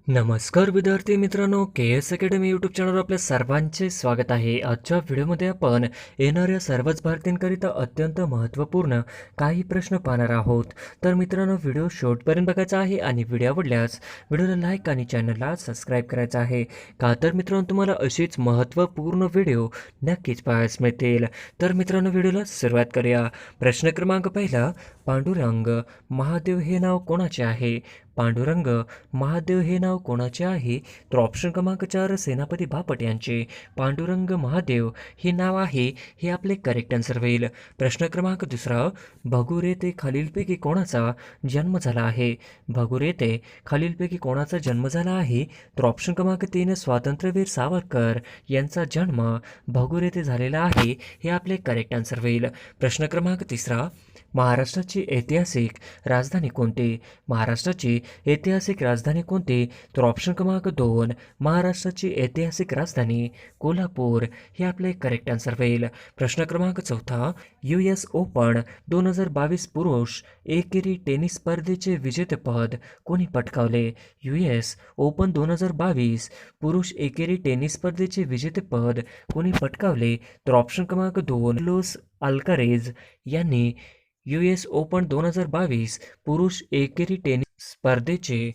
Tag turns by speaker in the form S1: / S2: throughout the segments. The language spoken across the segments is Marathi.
S1: नमस्कार विद्यार्थी मित्रांनो, के एस अकॅडमी यूट्यूब चॅनलवर आपल्या सर्वांचे स्वागत आहे. आजच्या व्हिडिओमध्ये आपण येणाऱ्या सर्वच भारतीयांकरिता अत्यंत महत्त्वपूर्ण काही प्रश्न पाहणार आहोत. तर मित्रांनो, व्हिडिओ शेवटपर्यंत बघायचा आहे आणि व्हिडिओ आवडल्यास व्हिडिओला लाईक आणि चॅनलला सबस्क्राईब करायचं आहे. का तर मित्रांनो, तुम्हाला अशीच महत्त्वपूर्ण व्हिडिओ नक्कीच पाहायला मिळतील. तर मित्रांनो, व्हिडिओला सुरुवात करूया. प्रश्न क्रमांक पहिला, पांडुरंग महादेव हे नाव कोणाचे आहे? पांडुरंग महादेव हे नाव कोणाचे आहे? तर ऑप्शन क्रमांक 4 सेनापती बापट यांचे पांडुरंग महादेव हे नाव आहे, हे आपले करेक्ट आन्सर होईल. प्रश्न क्रमांक दुसरा, भगूर येथे खालीलपैकी कोणाचा जन्म झाला आहे? भगूर येथे खालीलपैकी कोणाचा जन्म झाला आहे? तर ऑप्शन क्रमांक 3 स्वातंत्र्यवीर सावरकर यांचा जन्म भगूर येथे झालेला आहे, हे आपले करेक्ट आन्सर होईल. प्रश्न क्रमांक तिसरा, महाराष्ट्राची ऐतिहासिक राजधानी कोणती? महाराष्ट्राची ऐतिहासिक राजधानी कोणती? तर ऑप्शन क्रमांक 2 महाराष्ट्राची ऐतिहासिक राजधानी कोल्हापूर, हे आपले करेक्ट आन्सर होईल. प्रश्न क्रमांक चौथा, US ओपन 2022 पुरुष एकेरी टेनिस स्पर्धेचे विजेतेपद कोणी पटकावले? US ओपन 2022 पुरुष एकेरी टेनिस स्पर्धेचे विजेतेपद कोणी पटकावले? तर ऑप्शन क्रमांक 2 लोस अल्कारेज यांनी US ओपन 2022 पुरुष एकेरी टेनिस स्पर्धेचे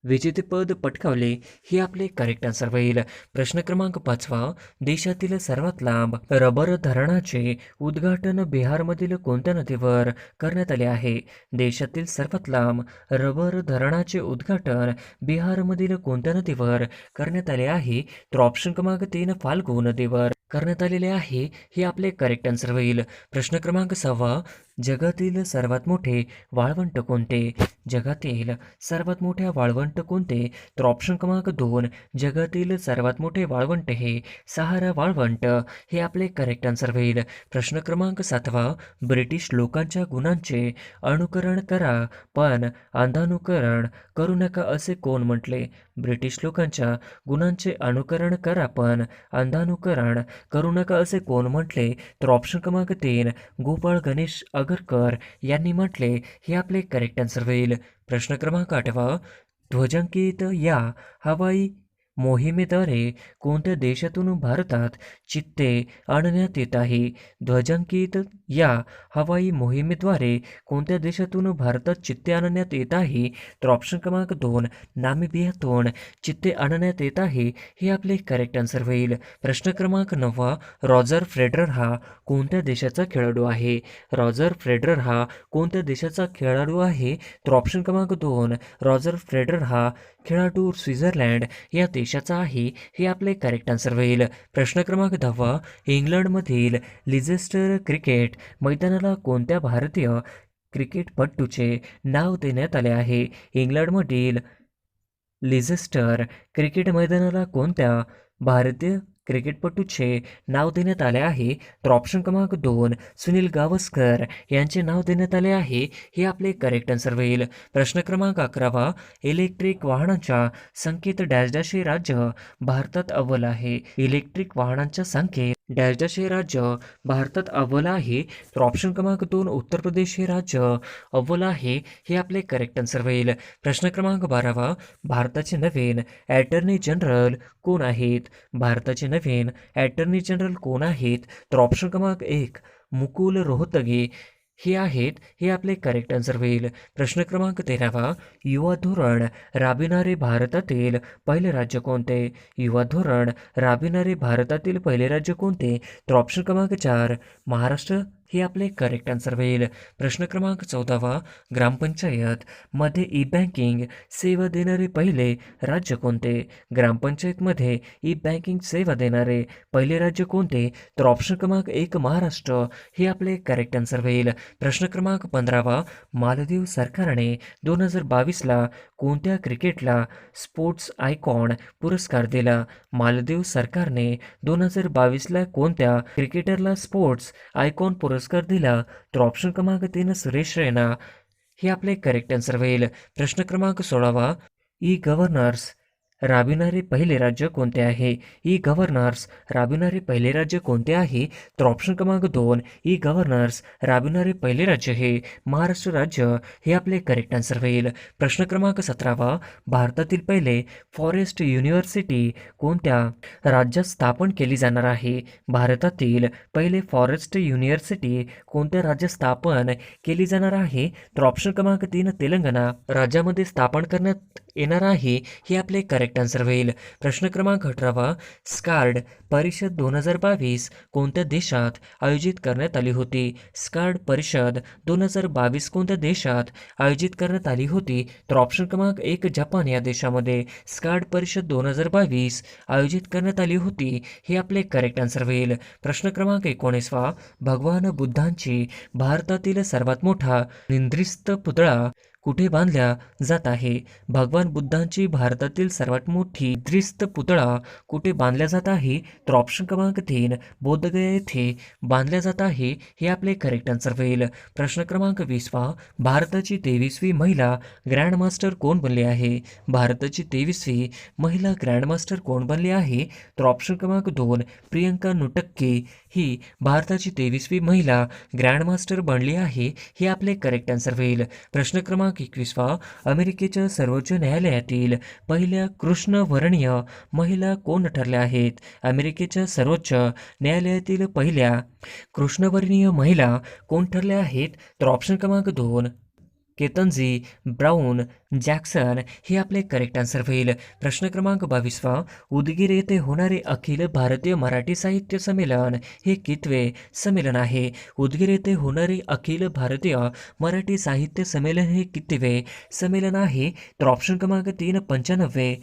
S1: विजेतेपद पटकावले, हे आपले करेक्ट आन्सर होईल. प्रश्न क्रमांक 5, देशातील सर्वात लांब रबर धरणाचे उद्घाटन बिहारमधील कोणत्या नदीवर करण्यात आले आहे? देशातील सर्वात लांब रबर धरणाचे उद्घाटन बिहारमधील कोणत्या नदीवर करण्यात आले आहे? तर ऑप्शन क्रमांक 3 फाल्गु नदीवर करण्यात आलेले आहे, हे आपले करेक्ट आन्सर होईल. प्रश्न क्रमांक 6, जगातील सर्वात मोठे वाळवंट कोणते? जगातील सर्वात मोठे वाळवंट कोणते? तर ऑप्शन क्रमांक 2 जगातील सर्वात मोठे वाळवंट हे सहारा वाळवंट, हे आपले करेक्ट आन्सर होईल. प्रश्न क्रमांक 7, ब्रिटिश लोकांच्या गुणांचे अनुकरण करा पण अंधानुकरण करू नका असे कोण म्हटले? ब्रिटिश लोकांच्या गुणांचे अनुकरण करा पण अंधानुकरण करू नका असे कोण म्हटले? तर ऑप्शन क्रमांक 3 गोपाळ गणेश आगरकर यांनी म्हटले, हे आपले करेक्ट आन्सर होईल. प्रश्न क्रमांक 8, ध्वजांकित या हवाई मोहिमेद्वारे कोणत्या देशातून भारतात चित्ते आणण्यात येत आहे? ध्वजांकित या हवाई मोहिमेद्वारे कोणत्या देशातून भारतात चित्ते आणण्यात येत आहे? तर ऑप्शन क्रमांक 2 नामिबियातून चित्ते आणण्यात येत आहे, हे आपले करेक्ट आन्सर होईल. प्रश्न क्रमांक 9, रॉजर फेडरर हा कोणत्या देशाचा खेळाडू आहे? रॉजर फेडरर हा कोणत्या देशाचा खेळाडू आहे? तर ऑप्शन क्रमांक 2 रॉजर फेडरर हा खेळाडू स्वित्झर्लंड या देशाचा आहे, हे आपले करेक्ट आन्सर होईल. प्रश्न क्रमांक 10, इंग्लंडमधील लिझेस्टर क्रिकेट मैदानाला कोणत्या भारतीय क्रिकेटपटूचे नाव देण्यात आले आहे? इंग्लंडमधील लिझेस्टर क्रिकेट मैदानाला कोणत्या भारतीय क्रिकेटपटूचे नाव देण्यात आले आहे? तर ऑप्शन क्रमांक 2 सुनील गावस्कर यांचे नाव देण्यात आले आहे, हे आपले करेक्ट आन्सर होईल. प्रश्न क्रमांक 11, इलेक्ट्रिक वाहनांच्या संख्येत डॅश डॅश हे राज्य भारतात अव्वल आहे? इलेक्ट्रिक वाहनांच्या संख्येत डॅश डॅश हे राज्य भारतात अव्वल आहे? तर ऑप्शन क्रमांक 2 उत्तर प्रदेश हे राज्य अव्वल आहे, हे आपले करेक्ट आन्सर होईल. प्रश्न क्रमांक 12, भारताचे नवीन अटर्नी जनरल कोण आहेत? भारताचे नवीन अटर्नी जनरल कोण आहेत? तर ऑप्शन क्रमांक 1 मुकुल रोहतगी हे आहेत, हे आपले करेक्ट आन्सर होईल. प्रश्न क्रमांक 13, युवा धोरण राबविणारे भारतातील पहिले राज्य कोणते? युवा धोरण राबविणारे भारतातील पहिले राज्य कोणते? तर ऑप्शन क्रमांक 4 महाराष्ट्र, हे आपले करेक्ट आन्सर होईल. प्रश्न क्रमांक 14, ग्रामपंचायत मध्ये ई बँकिंग सेवा देणारे पहिले राज्य कोणते? ग्रामपंचायतमध्ये ई बँकिंग सेवा देणारे पहिले राज्य कोणते? तर ऑप्शन क्रमांक 1 महाराष्ट्र, हे आपले करेक्ट आन्सर होईल. प्रश्न क्रमांक 15, मालदीव सरकारने 2022ला कोणत्या क्रिकेटला स्पोर्ट्स आयकॉन पुरस्कार दिला? मालदीव सरकारने 2022ला कोणत्या क्रिकेटरला स्पोर्ट्स आयकॉन पुरस्कार दिला? तर ऑप्शन क्रमांक 3 सुरेश रैना, हे आपले करेक्ट आन्सर होईल. प्रश्न क्रमांक 16, ई गव्हर्नर्स राबविणारे पहिले राज्य कोणते आहे? ई गव्हर्नर्स राबविणारे पहिले राज्य कोणते आहे? तर ऑप्शन क्रमांक 2 ई गव्हर्नर्स राबविणारे पहिले राज्य हे महाराष्ट्र राज्य हे आपले करेक्ट आन्सर होईल. प्रश्न क्रमांक 17 भारतातील पहिले फॉरेस्ट युनिव्हर्सिटी कोणत्या राज्यात स्थापन केली जाणार आहे? भारतातील पहिले फॉरेस्ट युनिव्हर्सिटी कोणत्या राज्यात स्थापन केली जाणार आहे? तर ऑप्शन क्रमांक 3 तेलंगणा राज्यामध्ये स्थापन करण्यात येणार आहे हे आपले करेक्ट आन्सर होईल. प्रश्न क्रमांक 18 स्कार्ड परिषद 2022 कोणत्या देशात आयोजित करण्यात आली होती? स्कार्ड परिषद 2022 कोणत्या देशात आयोजित करण्यात आली होती? तर ऑप्शन क्रमांक 1 जपान या देशामध्ये स्कार्ड परिषद 2022 आयोजित करण्यात आली होती हे आपले करेक्ट आन्सर होईल. प्रश्न क्रमांक 19 भगवान बुद्धांची भारतातील सर्वात मोठा निद्रिस्त पुतळा कुठे बांधल्या जात आहे? भगवान बुद्धांची भारतातील सर्वात मोठी निद्रिस्त पुतळा कुठे बांधल्या जात आहे? तर ऑप्शन क्रमांक 3 बोधगया येथे बांधल्या जात आहे हे आपले करेक्ट आन्सर होईल. प्रश्न क्रमांक 20 भारताची 23वी महिला ग्रँडमास्टर कोण बनली आहे? भारताची 23वी महिला ग्रँडमास्टर कोण बनली आहे? तर ऑप्शन क्रमांक 2 प्रियंका नुटक्के ही भारताची 23वी महिला ग्रँडमास्टर बनली आहे हे आपले करेक्ट आन्सर होईल. प्रश्न क्रमांक 21 अमेरिकेच्या सर्वोच्च न्यायालयातील पहिल्या कृष्णवर्णीय महिला कोण ठरल्या आहेत? अमेरिकेच्या सर्वोच्च न्यायालयातील पहिल्या कृष्णवर्णीय महिला कोण ठरल्या आहेत? तर ऑप्शन क्रमांक 2 केतनजी ब्राऊन जॅक्सन हे आपले करेक्ट आन्सर होईल. प्रश्न क्रमांक 22 उदगीर येथे होणारे अखिल भारतीय मराठी साहित्य संमेलन हे कितवे संमेलन आहे? उदगीर येथे होणारे अखिल भारतीय मराठी साहित्य संमेलन हे कितवे संमेलन आहे? तर ऑप्शन क्रमांक 3 95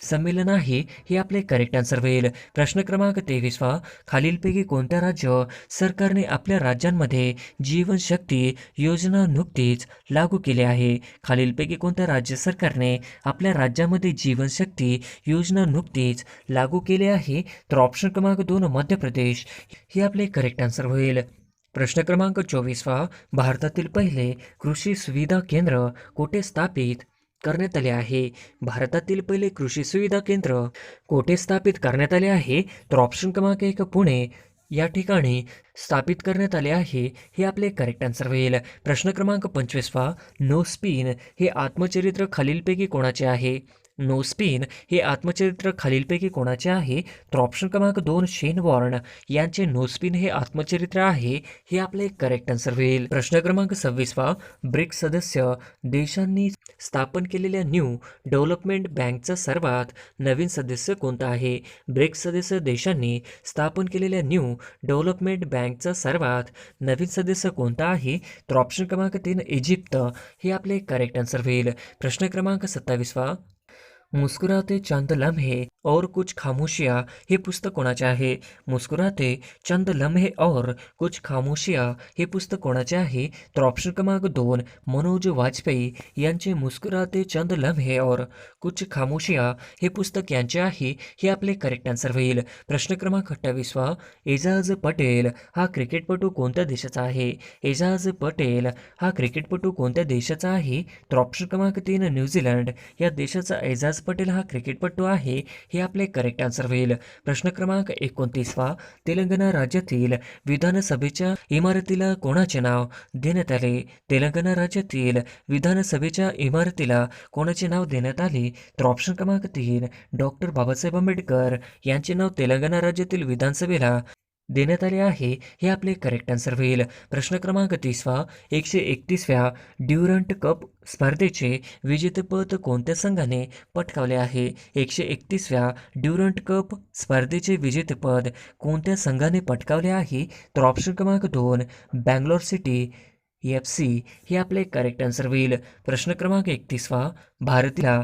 S1: संमेलन आहे हे आपले करेक्ट आन्सर होईल. प्रश्न क्रमांक 23 खालीलपैकी कोणत्या राज्य सरकारने आपल्या राज्यांमध्ये जीवनशक्ती योजना नुकतीच लागू केली आहे? खालीलपैकी कोणत्या राज्य सरकारने आपल्या राज्यामध्ये जीवनशक्ती योजना नुकतीच लागू केली आहे? तर ऑप्शन क्रमांक 2 मध्य प्रदेश हे आपले करेक्ट आन्सर होईल. प्रश्न क्रमांक 24 भारतातील पहिले कृषी सुविधा केंद्र कोठे स्थापित करण्यात आले आहे? भारतातील पहिले कृषी सुविधा केंद्र कोठे स्थापित करण्यात आले आहे? तर ऑप्शन क्रमांक 1 पुणे या ठिकाणी स्थापित करण्यात आले आहे हे आपले करेक्ट आन्सर होईल. प्रश्न क्रमांक 25 नो स्पिन हे आत्मचरित्र खालीलपैकी कोणाचे आहे? नो स्पिन हे आत्मचरित्र खालीलपैकी कोणाचे आहे? तर ऑप्शन क्रमांक 2 शेन वॉर्न यांचे नो स्पिन हे आत्मचरित्र आहे हे आपले करेक्ट आन्सर होईल. प्रश्न क्रमांक 26 ब्रिक्स सदस्य देशांनी स्थापन केलेल्या न्यू डेव्हलपमेंट बँकचा सर्वात नवीन सदस्य कोणता आहे? ब्रिक्स सदस्य देशांनी स्थापन केलेल्या न्यू डेव्हलपमेंट बँकचा सर्वात नवीन सदस्य कोणता आहे? तर ऑप्शन क्रमांक 3 इजिप्त हे आपले करेक्ट आन्सर होईल. प्रश्न क्रमांक 27 मुस्कुराते चंद लम्हे और कुछ खामोशियाँ हे पुस्तक कोणाचे आहे? मुस्कुराते चंद लम्हे और कुछ खामोशियाँ हे पुस्तक कोणाचे आहे? तर ऑप्शन क्रमांक 2 मनोज वाजपेयी यांचे मुस्कुराते चंद लम्हे और कुछ खामोशियाँ हे पुस्तक यांचे आहे हे आपले करेक्ट आन्सर होईल. प्रश्न क्रमांक 28 एजाज पटेल हा क्रिकेटपटू कोणत्या देशाचा आहे? एजाज पटेल हा क्रिकेटपटू कोणत्या देशाचा आहे? तर ऑप्शन क्रमांक 3 न्यूझीलंड या देशाचा एजाज पटेल हा क्रिकेटपटू आहे हे आपले करेक्ट आन्सर होईल. प्रश्न क्रमांक 29 तेलंगणा राज्यातील विधानसभेच्या इमारतीला कोणाचे नाव देण्यात आले? तेलंगणा राज्यातील विधानसभेच्या इमारतीला कोणाचे नाव देण्यात आले? तर ऑप्शन क्रमांक 3 डॉक्टर बाबासाहेब आंबेडकर यांचे नाव तेलंगणा राज्यातील विधानसभेला देण्यात आले आहे हे आपले करेक्ट आन्सर होईल. प्रश्न क्रमांक 30 131व्या ड्युरंट कप स्पर्धेचे विजेतेपद कोणत्या संघाने पटकावले आहे? 131व्या ड्युरंट कप स्पर्धेचे विजेतेपद कोणत्या संघाने पटकावले आहे? तर ऑप्शन क्रमांक 2 बँगलोर सिटी FC हे आपले करेक्ट आन्सर होईल. प्रश्न क्रमांक 31 भारतीय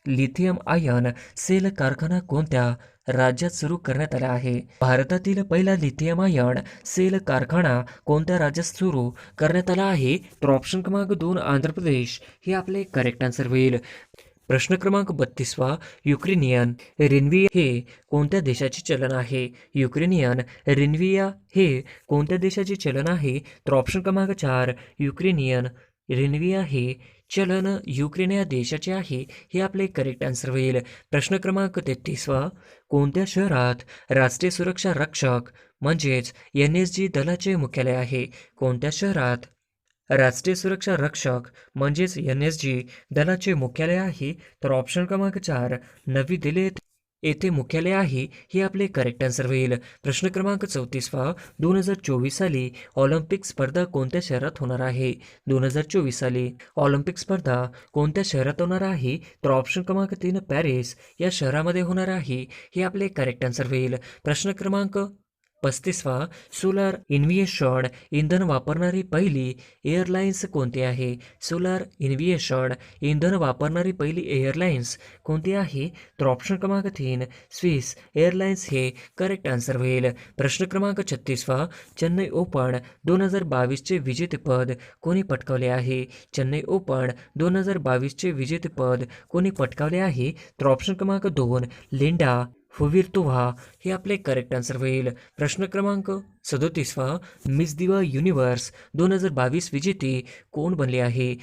S1: लिथियम आयन सेल कारखाना कोणत्या राज्यात सुरू करण्यात आला आहे? भारतातील पहिला लिथियम आयन सेल कारखाना कोणत्या राज्यात सुरू करण्यात आला आहे? तर ऑप्शन क्रमांक 2 आंध्र प्रदेश हे आपले करेक्ट आन्सर होईल. प्रश्न क्रमांक 32 युक्रेनियन रिन्व्हिया हे कोणत्या देशाचे चलन आहे? युक्रेनियन रिन्व्हिया हे कोणत्या देशाचे चलन आहे? तर ऑप्शन क्रमांक 4 युक्रेनियन रिनविया हे चलन युक्रेन या देशाचे आहे. हे आपले करेक्ट आन्सर होईल. प्रश्न क्रमांक 33वा. कोणत्या शहरात राष्ट्रीय सुरक्षा रक्षक म्हणजेच NSG दलाचे मुख्यालय आहे? कोणत्या शहरात राष्ट्रीय सुरक्षा रक्षक म्हणजेच NSG दलाचे मुख्यालय आहे? तर ऑप्शन क्रमांक 4 नवी दिल्ली येथे मुख्यालय आहे. हे आपले करेक्ट आन्सर होईल. प्रश्न क्रमांक 34वा. 2024 साली ऑलिम्पिक स्पर्धा कोणत्या शहरात होणार आहे? 2024 साली ऑलिम्पिक स्पर्धा कोणत्या शहरात होणार आहे? तर ऑप्शन क्रमांक 3 पॅरिस या शहरामध्ये होणार आहे. हे आपले करेक्ट आन्सर होईल. प्रश्न क्रमांक 35वा. सोलार इन्व्हिएशन इंधन वापरणारी पहिली एअरलाइन्स कोणती आहे? सोलार इन्व्हिएशन इंधन वापरणारी पहिली एअरलाइन्स कोणती आहे? तर ऑप्शन क्रमांक 3 स्विस एअरलाइन्स हे करेक्ट आन्सर होईल. प्रश्न क्रमांक 36वा. चेन्नई ओपन 2022चे विजेतेपद कोणी पटकावले आहे? चेन्नई ओपन 2022चे विजेतेपद कोणी पटकावले आहे? तर ऑप्शन क्रमांक 2 लिंडा फुविर्तोव्हा हे आपले करेक्ट आन्सर होईल. प्रश्न क्रमांक 37वा. मिस दिवा युनिव्हर्स 2022 विजेते कोण बनले आहे?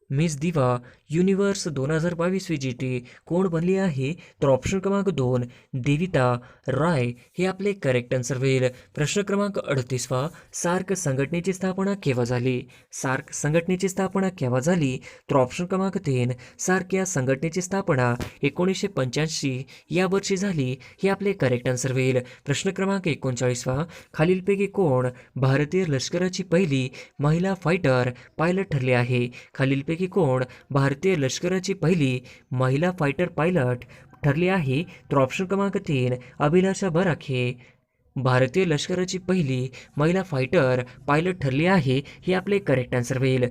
S1: मिस दिवा युनिव्हर्स 2022 विजेते कोण बनली आहे? तर ऑप्शन क्रमांक 2 देविता राय हे आपले करेक्ट आन्सर होईल. प्रश्न क्रमांक 38वा. सार्क संघटनेची स्थापना केव्हा झाली? सार्क संघटनेची स्थापना केव्हा झाली? तर ऑप्शन क्रमांक 3 सार्क या संघटनेची स्थापना 1985 या वर्षी झाली. हे आपले करेक्ट आन्सर होईल. प्रश्न क्रमांक 39वा. खालीलपैकी कोण भारतीय लष्कराची पहिली महिला फायटर पायलट ठरली आहे? खालीलपैकी कोण भारतीय लष्कराची पहिली महिला फायटर पायलट ठरली आहे? तर ऑप्शन क्रमांक 3 अभिलाषा बराखे भारतीय लष्कराची पहिली महिला फायटर पायलट ठरली आहे. हे आपले करेक्ट आन्सर होईल.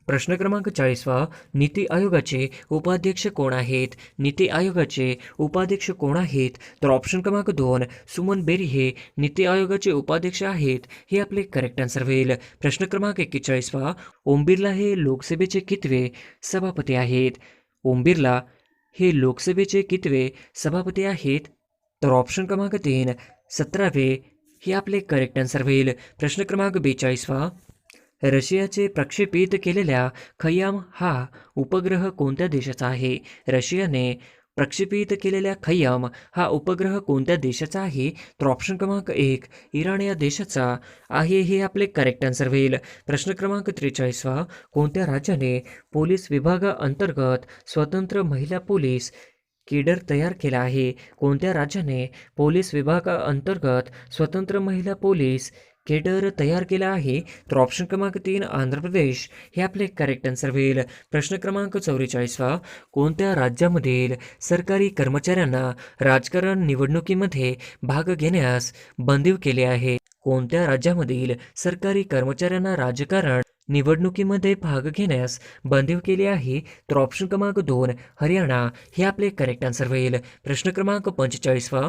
S1: प्रश्न क्रमांक 40वा. नीती आयोगाचे उपाध्यक्ष कोण आहेत? नीती आयोगाचे उपाध्यक्ष कोण आहेत? तर ऑप्शन क्रमांक 2 सुमन बेरी हे नीती आयोगाचे उपाध्यक्ष आहेत. हे आपले करेक्ट आन्सर होईल. प्रश्न क्रमांक 41वा. ओम बिर्ला हे लोकसभेचे कितवे सभापती आहेत? ओम बिर्ला हे लोकसभेचे कितवे सभापती आहेत? तर ऑप्शन क्रमांक 3 17वे हे आपले करेक्ट आन्सर होईल. प्रश्न क्रमांक 42वा. रशियाचे प्रक्षेपित केलेल्या खय्याम हा उपग्रह कोणत्या देशाचा आहे? रशियाने प्रक्षेपित केलेल्या खय्याम हा उपग्रह कोणत्या देशाचा आहे? तर ऑप्शन क्रमांक 1 इराण या देशाचा आहे. हे आपले करेक्ट आन्सर होईल. प्रश्न क्रमांक 43वा. कोणत्या राज्याने पोलीस विभागाअंतर्गत स्वतंत्र महिला पोलीस केडर तयार केला आहे? कोणत्या राज्याने पोलीस विभागाअंतर्गत स्वतंत्र महिला पोलीस केडर तयार केला आहे? तर ऑप्शन क्रमांक 3 आंध्र प्रदेश हे आपले करेक्ट आन्सर होईल. प्रश्न क्रमांक 44वा. कोणत्या राज्यामधील सरकारी कर्मचाऱ्यांना राजकारण निवडणुकीमध्ये भाग घेण्यास बंदीव केले आहे? कोणत्या राज्यामधील सरकारी कर्मचाऱ्यांना राजकारण निवडणुकीमध्ये भाग घेण्यास बंदीव केले आहे? तर ऑप्शन क्रमांक 2 हरियाणा हे आपले करेक्ट आन्सर होईल. प्रश्न क्रमांक 45वा.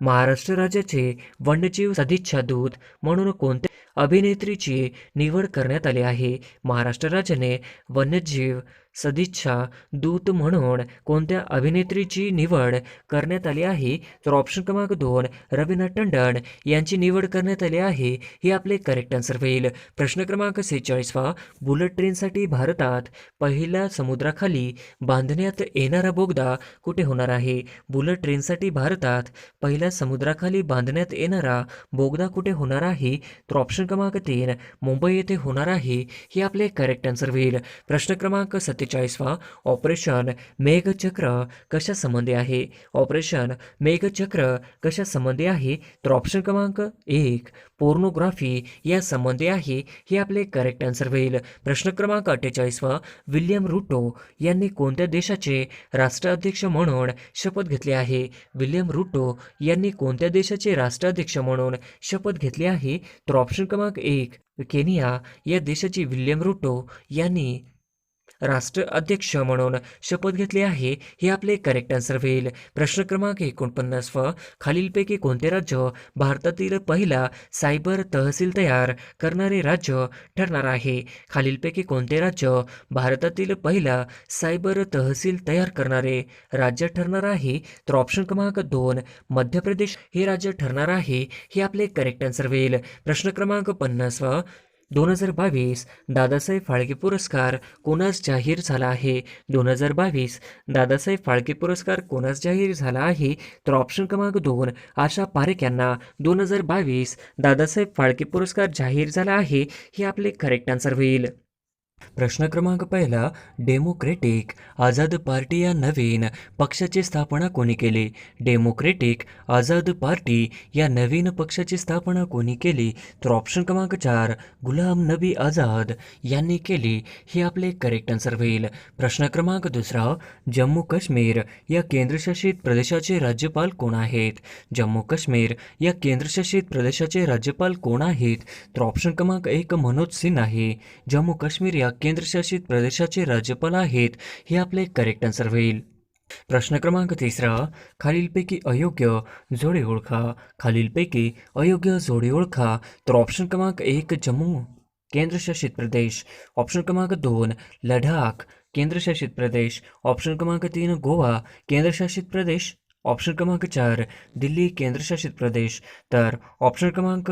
S1: महाराष्ट्र राज्याचे वन्यजीव सदिच्छा दूत म्हणून कोणत्या अभिनेत्रीची निवड करण्यात आली आहे? महाराष्ट्र राज्याने वन्यजीव सदिच्छा दूत म्हणून कोणत्या अभिनेत्रीची निवड करण्यात आली आहे? तर ऑप्शन क्रमांक 2 रवीना टंडन यांची निवड करण्यात आली आहे. हे आपले करेक्ट आन्सर होईल. प्रश्न क्रमांक 46वा. बुलेट ट्रेनसाठी भारतात पहिला समुद्राखाली बांधण्यात येणारा बोगदा कुठे होणार आहे? बुलेट ट्रेनसाठी भारतात पहिला समुद्राखाली बांधण्यात येणारा बोगदा कुठे होणार आहे? तर ऑप्शन क्रमांक 3 मुंबई येथे होणार आहे. हे आपले करेक्ट आन्सर होईल. प्रश्न क्रमांक 47वा. ऑपरेशन मेघचक्र कशा संबंधी आहे? ऑपरेशन मेघचक्र कशा संबंधी आहे? तर ऑप्शन क्रमांक 1 पोर्नोग्राफी या संबंधी आहे. हे आपले करेक्ट आन्सर होईल. प्रश्न क्रमांक 48वा. विल्यम रुटो यांनी कोणत्या देशाचे राष्ट्राध्यक्ष म्हणून शपथ घेतली आहे? विल्यम रुटो यांनी कोणत्या देशाचे राष्ट्राध्यक्ष म्हणून शपथ घेतली आहे? तर ऑप्शन क्रमांक 1 केनिया या देशाची विल्यम रुटो यांनी राष्ट्राध्यक्ष म्हणून शपथ घेतली आहे. हे आपले करेक्ट आन्सर होईल. प्रश्न क्रमांक 49वा. खालीलपैकी कोणते राज्य भारतातील पहिला सायबर तहसील तयार करणारे राज्य ठरणार आहे? खालीलपैकी कोणते राज्य भारतातील पहिला सायबर तहसील तयार करणारे राज्य ठरणार आहे? तर ऑप्शन क्रमांक 2 मध्य प्रदेश हे राज्य ठरणार आहे. हे आपले करेक्ट आन्सर होईल. प्रश्न क्रमांक 50वा. 2022 दादासाहेब फाळके पुरस्कार कोणास जाहीर झाला आहे? 2022 दादासाहेब फाळके पुरस्कार कोणास जाहीर झाला आहे? तर ऑप्शन क्रमांक 2 आशा पारेख यांना 2022 दादासाहेब फाळके पुरस्कार जाहीर झाला आहे. हे आपले करेक्ट आन्सर होईल. प्रश्न क्रमांक पहिला, डेमोक्रेटिक आझाद पार्टी या नवीन पक्षाची स्थापना कोणी केली? डेमोक्रेटिक आझाद पार्टी या नवीन पक्षाची स्थापना कोणी केली? तर ऑप्शन क्रमांक 4 गुलाम नबी आझाद यांनी केली. हे आपले करेक्ट आन्सर होईल. प्रश्न क्रमांक दुसरा, जम्मू काश्मीर या केंद्रशासित प्रदेशाचे राज्यपाल कोण आहेत? जम्मू काश्मीर या केंद्रशासित प्रदेशाचे राज्यपाल कोण आहेत? तर ऑप्शन क्रमांक 1 मनोज सिन्हा आहे. जम्मू काश्मीर या केंद्रशासित प्रदेशाचे राज्यपाल आहेत. हे आपले करेक्ट आन्सर होईल. प्रश्न क्रमांक तिसरा, खालीलपैकी अयोग्य जोडी ओळखा. खालीलपैकी अयोग्य जोडी ओळखा. तर ऑप्शन क्रमांक 1 जम्मू केंद्रशासित प्रदेश, ऑप्शन क्रमांक 2 लडाख केंद्रशासित प्रदेश, ऑप्शन क्रमांक 3 गोवा केंद्रशासित प्रदेश, ऑप्शन क्रमांक 4 दिल्ली केंद्रशासित प्रदेश. तर ऑप्शन क्रमांक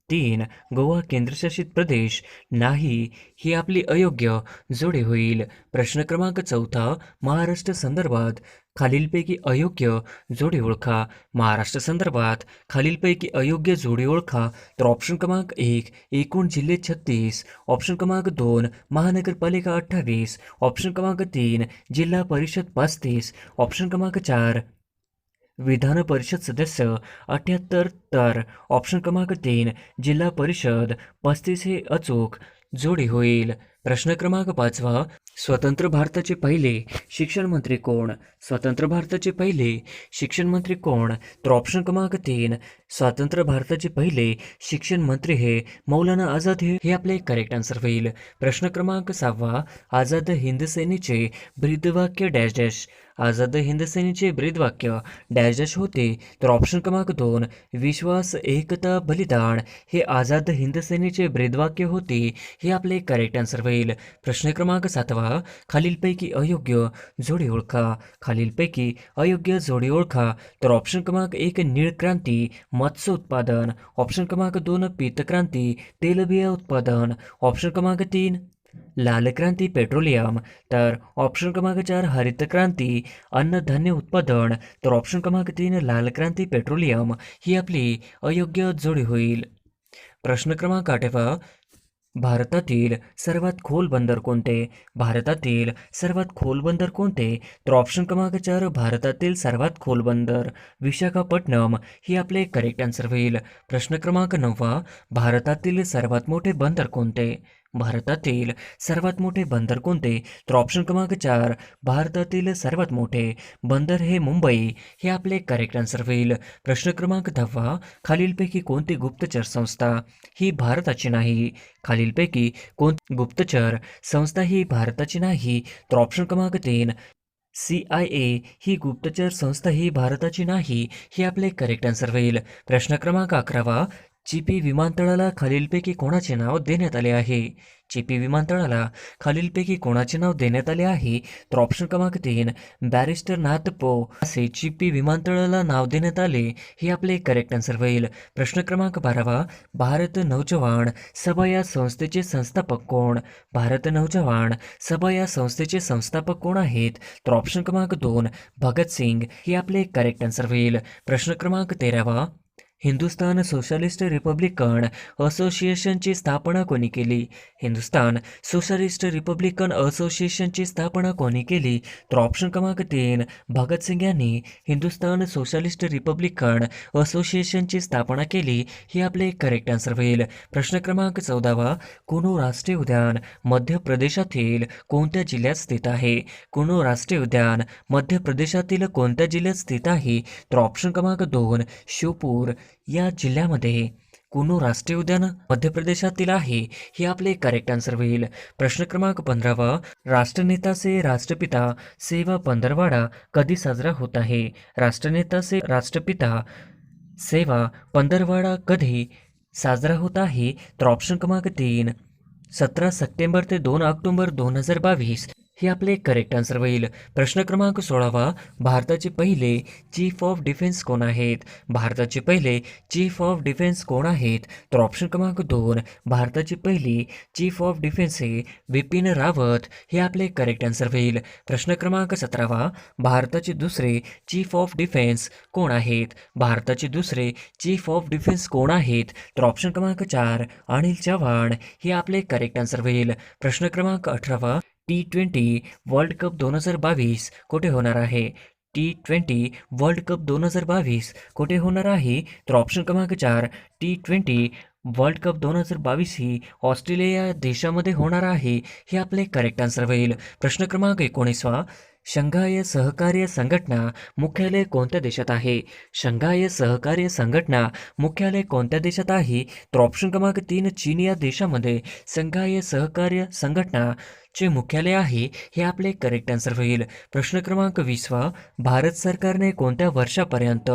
S1: 3 गोवा केंद्रशासित प्रदेश नाही, ही आपली अयोग्य जोडी होईल. प्रश्न क्रमांक चौथा, महाराष्ट्र संदर्भात खालीलपैकी अयोग्य जोडी ओळखा. महाराष्ट्र संदर्भात खालीलपैकी अयोग्य जोडी ओळखा. तर ऑप्शन क्रमांक 1 एकूण जिल्हे 36, ऑप्शन क्रमांक 2 महानगरपालिका 28, ऑप्शन क्रमांक 3 जिल्हा परिषद 35, ऑप्शन क्रमांक 4 विधान परिषद सदस्य 78. तर ऑप्शन क्रमांक 3 जिल्हा परिषद 35 हे अचूक जोडी होईल. प्रश्न क्रमांक 5, स्वतंत्र भारताचे पहिले शिक्षण मंत्री कोण? स्वतंत्र भारताचे पहिले शिक्षण मंत्री कोण? तर ऑप्शन क्रमांक 3 स्वतंत्र भारताचे पहिले शिक्षण मंत्री हे मौलाना आझाद हे आपले करेक्ट आन्सर होईल. प्रश्न क्रमांक 6, आझाद हिंद सेनेचे ब्रीदवाक्य डॅश डॅश. आझाद हिंद सेनेचे ब्रीदवाक्य डॅश डॅश होते. तर ऑप्शन क्रमांक 2 विश्वास एकता बलिदान हे आझाद हिंद सेनेचे ब्रीदवाक्य होते. हे आपले करेक्ट आन्सर होईल. प्रश्न क्रमांक 7, खालीलपैकी अयोग्य जोडी ओळखा. खालीलपैकी अयोग्य जोडी ओळखा. तर ऑप्शन क्रमांक 1 नीळ क्रांती मत्स्य उत्पादन, ऑप्शन क्रमांक 2 पीत क्रांती तेलबिया उत्पादन, ऑप्शन क्रमांक 3 लाल क्रांती पेट्रोलियम, तर ऑप्शन क्रमांक 4 हरित क्रांती अन्नधान्य उत्पादन, तर ऑप्शन क्रमांक 3 लाल क्रांती पेट्रोलियम ही आपली अयोग्य जोडी होईल. प्रश्न क्रमांक 8, भारतातील सर्वात खोल बंदर कोणते? भारतातील सर्वात खोल बंदर कोणते? तर ऑप्शन क्रमांक 4 भारतातील सर्वात खोल बंदर विशाखापट्टणम ही आपले करेक्ट आन्सर होईल. प्रश्न क्रमांक 9, भारतातील सर्वात मोठे बंदर कोणते? भारतातील सर्वात मोठे बंदर कोणते? तर ऑप्शन क्रमांक 4 भारतातील सर्वात मोठे बंदर हे मुंबई हे आपले करेक्ट आन्सर होईल. प्रश्न क्रमांक 10, खालीलपैकी कोणती गुप्तचर संस्था ही भारताची नाही? खालीलपैकी कोणती गुप्तचर संस्था ही भारताची नाही? तर ऑप्शन क्रमांक 3 CIA ही गुप्तचर संस्था ही भारताची नाही, हे आपले करेक्ट आन्सर होईल. प्रश्न क्रमांक 11, चिपी विमानतळाला खालीलपैकी कोणाचे नाव देण्यात आले आहे? चिपी विमानतळाला खालीलपैकी कोणाचे नाव देण्यात आले आहे? तर ऑप्शन क्रमांक 3 बॅरिस्टर नाथ पो असे चिपी विमानतळाला नाव देण्यात आले, हे आपले करेक्ट आन्सर होईल. प्रश्न क्रमांक 12, भारत नौजवान सभा या संस्थेचे संस्थापक कोण? भारत नौजवान सभा या संस्थेचे संस्थापक कोण आहेत? तर ऑप्शन क्रमांक 2 भगत सिंग हे आपले करेक्ट आन्सर होईल. प्रश्न क्रमांक 13, हिंदुस्तान सोशलिस्ट रिपब्लिकन असोसिएशनची स्थापना कोणी केली? हिंदुस्तान सोशलिस्ट रिपब्लिकन असोसिएशनची स्थापना कोणी केली? तर ऑप्शन क्रमांक 3 भगतसिंग यांनी हिंदुस्तान सोशलिस्ट रिपब्लिकन असोसिएशनची स्थापना केली, हे आपले करेक्ट आन्सर होईल. प्रश्न क्रमांक 14, कुनो राष्ट्रीय उद्यान मध्य प्रदेशातील कोणत्या जिल्ह्यात स्थित आहे? कुनो राष्ट्रीय उद्यान मध्य प्रदेशातील कोणत्या जिल्ह्यात स्थित आहे? तर ऑप्शन क्रमांक 2 श्योपूर या जिल्ह्यामध्ये कुनो राष्ट्रीय उद्यान मध्य प्रदेशातील आहे, हे आपले करेक्ट आन्सर होईल. प्रश्न क्रमांक 15, राष्ट्रनेता से राष्ट्रपिता सेवा पंधरवाडा कधी साजरा होत आहे? राष्ट्रनेता से राष्ट्रपिता सेवा पंधरवाडा कधी साजरा होत आहे? तर ऑप्शन क्रमांक 3 17 सप्टेंबर ते 2 ऑक्टोबर 2022 हे आपले करेक्ट आन्सर होईल. प्रश्न क्रमांक 16वा, भारताचे पहिले चीफ ऑफ डिफेन्स कोण आहेत? भारताचे पहिले चीफ ऑफ डिफेन्स कोण आहेत? तर ऑप्शन क्रमांक 2, भारताची पहिली चीफ ऑफ डिफेन्स हे विपिन रावत हे आपले करेक्ट आन्सर होईल. प्रश्न क्रमांक 17वा, भारताचे दुसरे चीफ ऑफ डिफेन्स कोण आहेत? भारताचे दुसरे चीफ ऑफ डिफेन्स कोण आहेत? तर ऑप्शन क्रमांक 4, अनिल चव्हाण हे आपले करेक्ट आन्सर होईल. प्रश्न क्रमांक 18वा, T20 वर्ल्ड कप 2022 कुठे होणार आहे? T20 वर्ल्ड कप 2022 कुठे होणार आहे? तर ऑप्शन क्रमांक 4, T20 वर्ल्ड कप 2022 ही ऑस्ट्रेलिया या देशामध्ये होणार आहे हे आपले करेक्ट आन्सर होईल. प्रश्न क्रमांक 19वा, शंघाय सहकार्य संघटना मुख्यालय कोणत्या देशात आहे? शंघाय सहकार्य संघटना मुख्यालय कोणत्या देशात आहे? तर ऑप्शन क्रमांक 3, चीन या देशामध्ये शंघाय सहकार्य संघटना चे मुख्यालय आहे हे आपले करेक्ट आन्सर होईल. प्रश्न क्रमांक 20वा, भारत सरकारने कोणत्या वर्षापर्यंत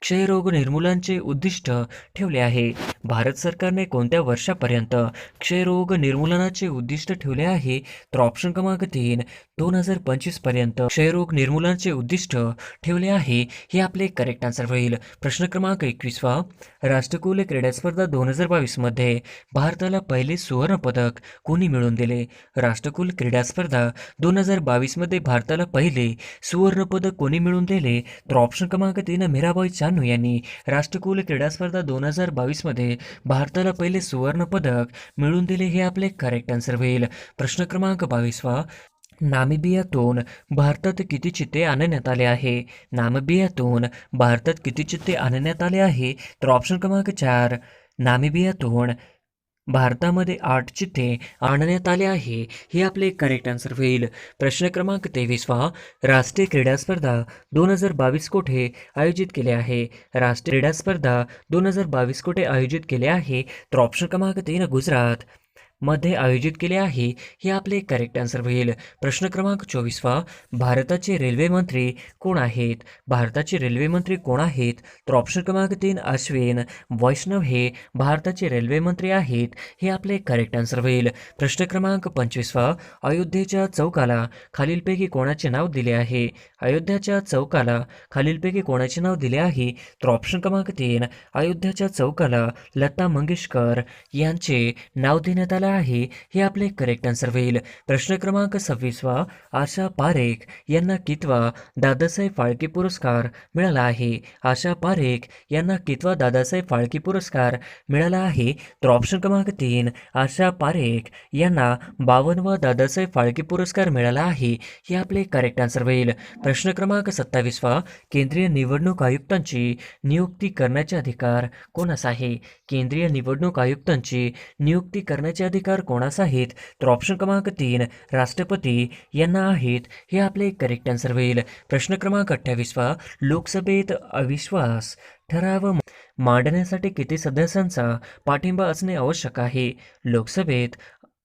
S1: क्षयरोग निर्मूलनाचे उद्दिष्ट ठेवले आहे? भारत सरकारने कोणत्या वर्षापर्यंत क्षयरोग निर्मूलनाचे उद्दिष्ट ठेवले आहे? तर ऑप्शन क्रमांक 3, 2025 पर्यंत क्षयरोग निर्मूलनाचे उद्दिष्ट ठेवले आहे हे आपले करेक्ट आन्सर होईल. प्रश्न क्रमांक 21वा, राष्ट्रकुल क्रीडा स्पर्धा 2022 मध्ये भारताला पहिले सुवर्ण पदक कोणी मिळवून दिले? राष्ट्रकुल क्रीडा स्पर्धा 2022 मध्ये भारताला पहिले सुवर्ण पदक कोणी मिळवून दिले? तर ऑप्शन क्रमांक 3, मीराबाई चानू यांनी राष्ट्रकुल क्रीडा स्पर्धा 2022 मध्ये भारताला पहिले सुवर्ण पदक मिळवून दिले हे आपले करेक्ट आन्सर होईल. प्रश्न क्रमांक 22वा, नामिबियातून भारतात किती चित्ते आणण्यात आले आहे? नामिबियातून भारतात किती चित्ते आणण्यात आले आहे? तर ऑप्शन क्रमांक 4, नामिबियातून भारतामध्ये 8 चित्ते आणण्यात आले आहे हे आपले करेक्ट आन्सर होईल. प्रश्न क्रमांक 23वा, राष्ट्रीय क्रीडा स्पर्धा 2022 कुठे आयोजित केले आहे? राष्ट्रीय क्रीडा स्पर्धा 2022 कुठे आयोजित केले आहे? तर ऑप्शन क्रमांक 3, गुजरात मध्ये आयोजित केले आहे हे आपले करेक्ट आन्सर होईल. प्रश्न क्रमांक 24वा, भारताचे रेल्वे मंत्री कोण आहेत? भारताचे रेल्वे मंत्री कोण आहेत? तर ऑप्शन क्रमांक 3, अश्विन वैष्णव हे भारताचे रेल्वे मंत्री आहेत हे आपले करेक्ट आन्सर होईल. प्रश्न क्रमांक 25वा, अयोध्येच्या चौकाला खालीलपैकी कोणाचे नाव दिले आहे? अयोध्याच्या चौकाला खालीलपैकी कोणाचे नाव दिले आहे? तर ऑप्शन क्रमांक 3, अयोध्याच्या चौकाला लता मंगेशकर यांचे नाव देण्यात आले आहे हे आपले करेक्ट आन्सर होईल. प्रश्न क्रमांक 26वा, आशा पारेख यांना कितवा दादासाहेब फाळके पुरस्कार मिळाला आहे? आशा पारेख यांना कितवा दादासाहेब फाळके पुरस्कार मिळाला आहे? तर ऑप्शन क्रमांक 3, आशा पारेख यांना 52वा दादासाहेब फाळके पुरस्कार मिळाला आहे हे आपले करेक्ट आन्सर होईल. प्रश्न क्रमांक 27वा, केंद्रीय निवडणूक आयुक्तांची नियुक्ती करण्याचे अधिकार कोणास आहे? केंद्रीय निवडणूक आयुक्तांची नियुक्ती करण्याचे अधिकार कोणास आहेत? तर ऑप्शन क्रमांक 3, राष्ट्रपती यांना आहेत हे आपले करेक्ट आन्सर होईल. प्रश्न क्रमांक 28वा, लोकसभेत अविश्वास ठराव मांडण्यासाठी किती सदस्यांचा पाठिंबा असणे आवश्यक आहे? लोकसभेत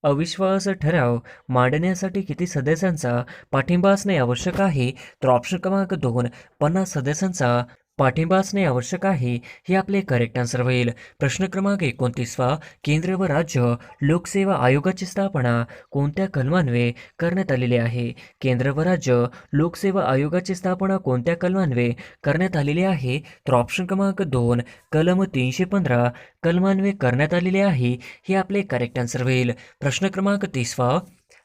S1: अविश्वास ठराव मांडण्यासाठी किती सदस्यांचा पाठिंबा असणे आवश्यक आहे? तर ऑप्शन क्रमांक 2, 50 सदस्यांचा पाठिंबा असणे आवश्यक आहे हे आपले करेक्ट आन्सर होईल. प्रश्न क्रमांक 29वा, केंद्र व राज्य लोकसेवा आयोगाची स्थापना कोणत्या कलमान्वये करण्यात आलेली आहे? केंद्र व राज्य लोकसेवा आयोगाची स्थापना कोणत्या कलमान्वये करण्यात आलेली आहे? तर ऑप्शन क्रमांक 2, कलम 315 कलमान्वये करण्यात आलेले आहे हे आपले करेक्ट आन्सर होईल. प्रश्न क्रमांक 30वा,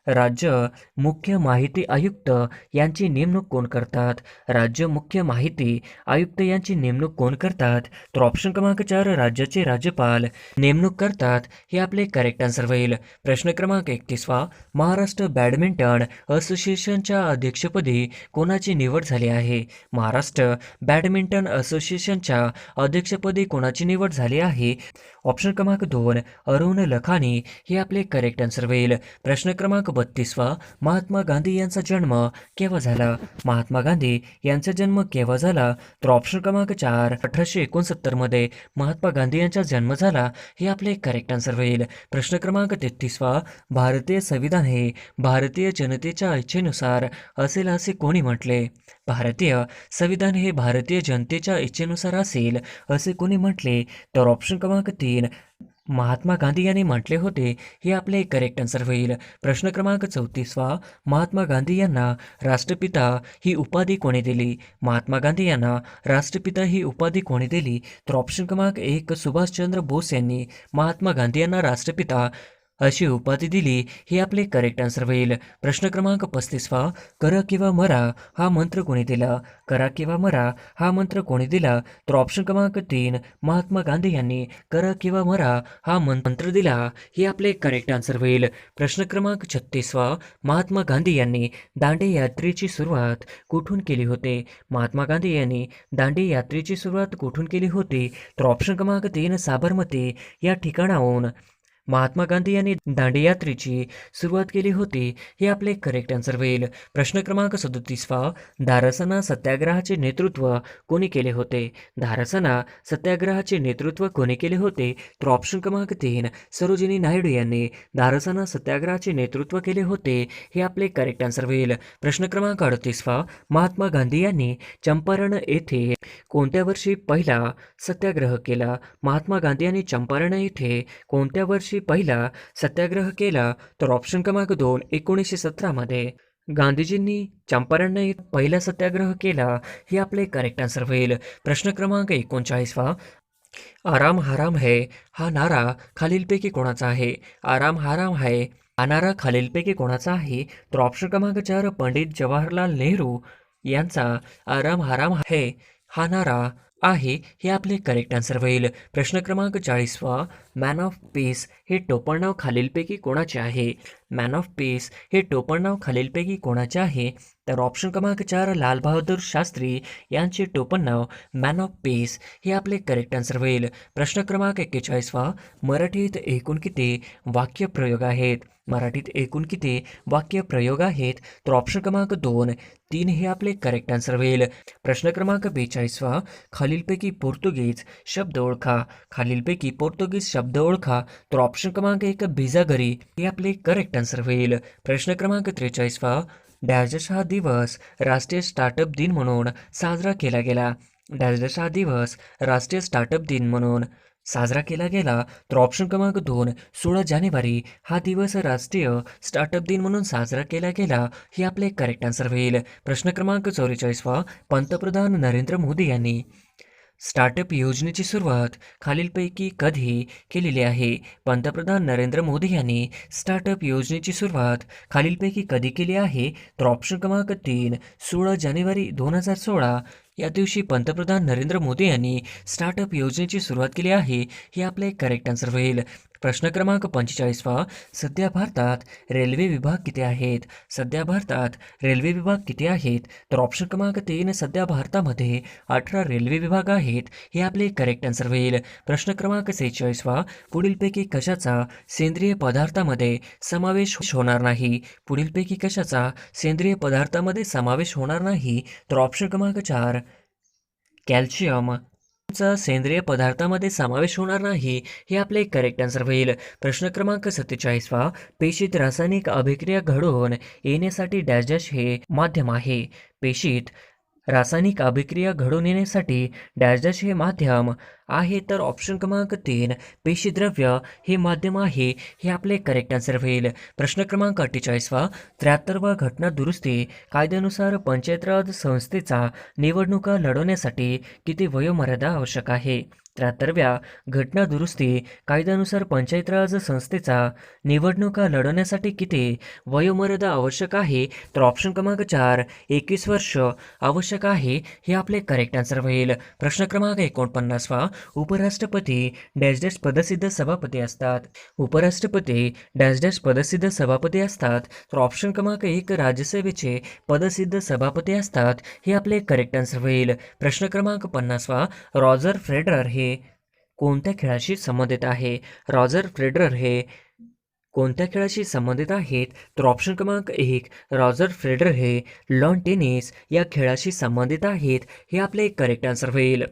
S1: राज्य मुख्य माहिती आयुक्त यांची नेमणूक कोण करतात? राज्य मुख्य माहिती आयुक्त यांची नेमणूक कोण करतात? तर ऑप्शन क्रमांक 4, राज्याचे राज्यपाल नेमणूक करतात हे आपले करेक्ट आन्सर होईल. प्रश्न क्रमांक 31वा, महाराष्ट्र बॅडमिंटन असोसिएशनच्या अध्यक्षपदी कोणाची निवड झाली आहे? महाराष्ट्र बॅडमिंटन असोसिएशनच्या अध्यक्षपदी कोणाची निवड झाली आहे? ऑप्शन क्रमांक 2, अरुण लखानी हे आपले करेक्ट आन्सर होईल. प्रश्न क्रमांक 32वा, महात्मा गांधी यांचा जन्म केव्हा झाला? महात्मा गांधी यांचा जन्म केव्हा झाला? तर ऑप्शन क्रमांक 4, 1869 मध्ये महात्मा गांधी यांचा जन्म झाला हे आपले करेक्ट आन्सर होईल. प्रश्न क्रमांक 33वा, भारतीय संविधान हे भारतीय जनतेच्या इच्छेनुसार असेल असे कोणी म्हटले? भारतीय संविधान हे भारतीय जनतेच्या इच्छेनुसार असेल असे कोणी म्हटले? तर ऑप्शन क्रमांक 3, महात्मा गांधी यांनी म्हटले होते, हे आपले करेक्ट आन्सर होईल. प्रश्न क्रमांक 34वा, महात्मा गांधी यांना राष्ट्रपिता ही उपाधी कोणी दिली? महात्मा गांधी यांना राष्ट्रपिता ही उपाधी कोणी दिली? तर ऑप्शन क्रमांक 1 सुभाषचंद्र बोस यांनी महात्मा गांधी यांना राष्ट्रपिता अशी उपाधी दिली, हे आपले करेक्ट आन्सर होईल. प्रश्न क्रमांक 35वा, करा किंवा मरा हा मंत्र कोणी दिला? करा किंवा मरा हा मंत्र कोणी दिला? तर ऑप्शन क्रमांक 3 महात्मा गांधी यांनी करा किंवा मरा हा मंत्र दिला, हे आपले करेक्ट आन्सर होईल. प्रश्न क्रमांक 36वा, महात्मा गांधी यांनी दांडी यात्रेची सुरुवात कुठून केली होती? महात्मा गांधी यांनी दांडी यात्रेची सुरुवात कुठून केली होती? तर ऑप्शन क्रमांक 3 साबरमती या ठिकाणाहून महात्मा गांधी यांनी दांडी यात्रेची सुरुवात केली होती, हे आपले करेक्ट आन्सर होईल. प्रश्न क्रमांक 37वा, धारासना सत्याग्रहाचे नेतृत्व कोणी केले होते? धारासना सत्याग्रहाचे नेतृत्व कोणी केले होते? तर ऑप्शन क्रमांक 3 सरोजिनी नायडू यांनी धारासना सत्याग्रहाचे नेतृत्व केले होते, हे आपले करेक्ट आन्सर होईल. प्रश्न क्रमांक 38वा, महात्मा गांधी यांनी चंपारण येथे कोणत्या वर्षी पहिला सत्याग्रह केला? महात्मा गांधी यांनी चंपारण येथे कोणत्या वर्षी पहिला सत्याग्रह केला? तर ऑप्शन क्रमांक 2 1917 मध्ये गांधीजींनी चंपारण येथे पहिला सत्याग्रह केला, हे आपले करेक्ट आन्सर होईल. प्रश्न क्रमांक 39वा, आराम हराम है हा नारा खालीलपैकी कोणाचा आहे? आराम हराम है हा नारा खालीलपैकी कोणाचा आहे? तर ऑप्शन क्रमांक 4 पंडित जवाहरलाल नेहरू यांचा आराम हराम है हा नारा आहे, हे आपले करेक्ट आन्सर होईल. प्रश्न क्रमांक 40वा, मॅन ऑफ पीस हे टोपणनाव खालीलपैकी कोणाचे आहे? मॅन ऑफ पीस हे टोपणनाव खालीलपैकी कोणाचे आहे? तर ऑप्शन क्रमांक 4 लाल बहादूर शास्त्री यांचे टोपणनाव मॅन ऑफ पीस, हे आपले करेक्ट आन्सर होईल. प्रश्न क्रमांक 41वा, मराठीत एकूण किती वाक्यप्रयोग आहेत? मराठीत एकूण किती वाक्यप्रयोग आहेत? तर ऑप्शन क्रमांक 2 3, हे आपले करेक्ट आन्सर होईल. प्रश्न क्रमांक 42वा, खालीलपैकी पोर्तुगीज शब्द ओळखा. खालीलपैकी पोर्तुगीज शब्द ओळखा. तर ऑप्शन क्रमांक 1 बिजागरी, हे आपले करेक्ट आन्सर होईल. प्रश्न क्रमांक 43वा, डॅश हा दिवस राष्ट्रीय स्टार्टअप दिन म्हणून साजरा केला गेला. डॅश हा दिवस राष्ट्रीय स्टार्टअप दिन म्हणून साजरा केला गेला. तर ऑप्शन क्रमांक 2 16 जानेवारी हा दिवस राष्ट्रीय स्टार्टअप दिन म्हणून साजरा केला गेला, हे आपले करेक्ट आन्सर होईल. प्रश्न क्रमांक 44वा, पंतप्रधान नरेंद्र मोदी यांनी स्टार्टअप योजनेची सुरुवात खालीलपैकी कधी केलेली आहे? पंतप्रधान नरेंद्र मोदी यांनी स्टार्टअप योजनेची सुरुवात खालीलपैकी कधी केली आहे? तर ऑप्शन क्रमांक 3 16 जानेवारी 2016 या दिवशी पंतप्रधान नरेंद्र मोदी यांनी स्टार्टअप योजनेची सुरुवात केली आहे, हे आपले करेक्ट आन्सर होईल. प्रश्न क्रमांक 45वा, सध्या भारतात रेल्वे विभाग किती आहेत? सध्या भारतात रेल्वे विभाग किती आहेत? तर ऑप्शन क्रमांक 3 सध्या भारतामध्ये 18 रेल्वे विभाग आहेत, हे आपले करेक्ट आन्सर होईल. प्रश्न क्रमांक 46वा, पुढीलपैकी कशाचा सेंद्रिय पदार्थामध्ये समावेश होणार नाही? पुढीलपैकी कशाचा सेंद्रिय पदार्थामध्ये समावेश होणार नाही? तर ऑप्शन क्रमांक 4 कॅल्शियम चा सेंद्रिय पदार्थामध्ये समावेश होणार नाही, हे आपले करेक्ट आन्सर होईल. प्रश्न क्रमांक 47वा, पेशीत रासायनिक अभिक्रिया घडवून येण्यासाठी डॅश डॅश हे माध्यम आहे. पेशीत रासायनिक अभिक्रिया घडून येण्यासाठी डॅश डॅश हे माध्यम आहे. तर ऑप्शन क्रमांक 3 पेशीद्रव्य हे माध्यम आहे, हे आपले करेक्ट आन्सर होईल. प्रश्न क्रमांक 48वा, 73वा घटना दुरुस्ती कायद्यानुसार पंचायत राज संस्थेचा निवडणुका लढवण्यासाठी किती वयोमर्यादा आवश्यक आहे? 73व्या घटना दुरुस्ती कायद्यानुसार पंचायत राज संस्थेचा निवडणुका लढवण्यासाठी किती वयोमर्यादा आवश्यक आहे? तर ऑप्शन क्रमांक 4 21 वर्ष आवश्यक आहे, हे आपले करेक्ट आन्सर होईल. प्रश्न क्रमांक 49वा, उपराष्ट्रपती डॅश डॅश पदसिद्ध सभापती असतात. उपराष्ट्रपती डॅश डॅश पदसिद्ध सभापती असतात. तर ऑप्शन क्रमांक 1 राज्यसभेचे पदसिद्ध सभापती असतात, हे आपले करेक्ट आन्सर होईल. प्रश्न क्रमांक 50वा, रॉजर फेडरर हे कोणत्या खेळाशी संबंधित आहे? रॉजर फेडरर हे कोणत्या खेळाशी संबंधित आहेत? तर ऑप्शन क्रमांक 1 रॉजर फेडरर हे लॉन टेनिस या खेळाशी संबंधित आहेत, हे आपले करेक्ट आन्सर होईल.